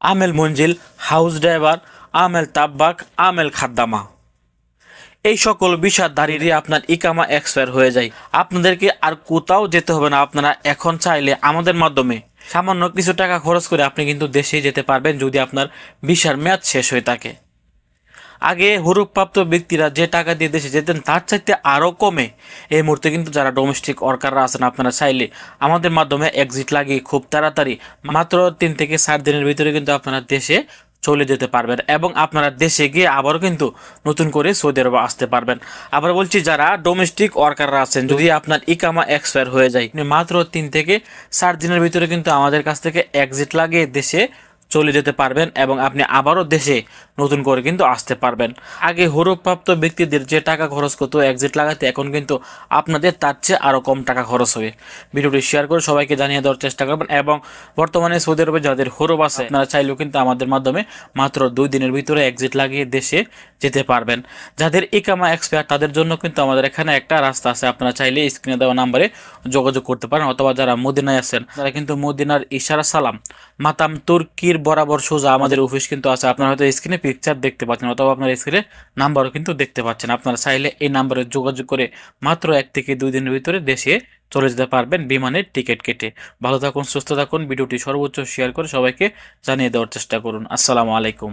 আমেল মঞ্জিল, house driver, আমেল তাব্বাক, আমেল খাদ্দামা, এই সকল ভিসাধারীরই আপনার ইকামা এক্সপায়ার হয়ে যায়। আপনাদেরকে আর কোথাও যেতে হবে না। আপনারা এখন চাইলে আমাদের মাধ্যমে সামান্য কিছু টাকা খরচ করে আপনি কিন্তু দেশে যেতে পারবেন যদি আপনার ভিসার মেয়াদ শেষ হয়ে থাকে। আগে হরুপ্রাপ্ত ব্যক্তিরা যে টাকা দিয়ে দেশে যেতেন তার চাইতে আরও কমে এই মুহূর্তে কিন্তু যারা ডোমেস্টিক ওয়ার্কাররা আছেন, আপনারা চাইলে আমাদের মাধ্যমে এক্সিট লাগিয়ে খুব তাড়াতাড়ি মাত্র 3 থেকে 4 দিনের ভিতরে কিন্তু আপনারা দেশে চলে যেতে পারবেন এবং আপনারা দেশে গিয়ে আবারও কিন্তু নতুন করে সৌদি আরবে আসতে পারবেন। আবার বলছি, যারা ডোমেস্টিক ওয়ার্কাররা আছেন, যদি আপনার ইকামা এক্সপায়ার হয়ে যায় মাত্র 3 থেকে 4 দিনের ভিতরে কিন্তু আমাদের কাছ থেকে এক্সিট লাগিয়ে দেশে চলে যেতে পারবেন এবং আপনি আবারও দেশে নতুন করে কিন্তু আসতে পারবেন। আগে হরুপ্রাপ্ত ব্যক্তিদের যে টাকা খরচ করতো এক্সিট লাগাতে, এখন কিন্তু আপনাদের তার চেয়ে আরও কম টাকা খরচ হবে। ভিডিওটি শেয়ার করে সবাইকে জানিয়ে দেওয়ার চেষ্টা করবেন এবং বর্তমানে সৌদি আরবে যাদের হরুপ আছে আপনারা চাইলেও কিন্তু আমাদের মাধ্যমে মাত্র 2 দিনের ভিতরে এক্সিট লাগিয়ে দেশে যেতে পারবেন। যাদের ইকামা এক্সপায়ার তাদের জন্য কিন্তু আমাদের এখানে একটা রাস্তা আছে। আপনারা চাইলে স্ক্রিনে দেওয়া নাম্বারে যোগাযোগ করতে পারেন, অথবা যারা মদিনায় আছেন তারা কিন্তু মদিনার ইশারা সালাম মাতাম তুর্কির বরাবর সোজা আমাদের অফিস কিন্তু আছে। আপনারা হয়তো স্ক্রিনে পিকচার দেখতে পাচ্ছেন, অথবা আপনার স্ক্রিনে নাম্বারও কিন্তু দেখতে পাচ্ছেন। আপনারা চাইলে এই নাম্বারে যোগাযোগ করে মাত্র 1 থেকে 2 দিনের ভিতরে দেশে চলে যেতে পারবেন বিমানের টিকিট কেটে। ভালো থাকুন, সুস্থ থাকুন। ভিডিওটি সর্বোচ্চ শেয়ার করে সবাইকে জানিয়ে দেওয়ার চেষ্টা করুন। আসসালামু আলাইকুম।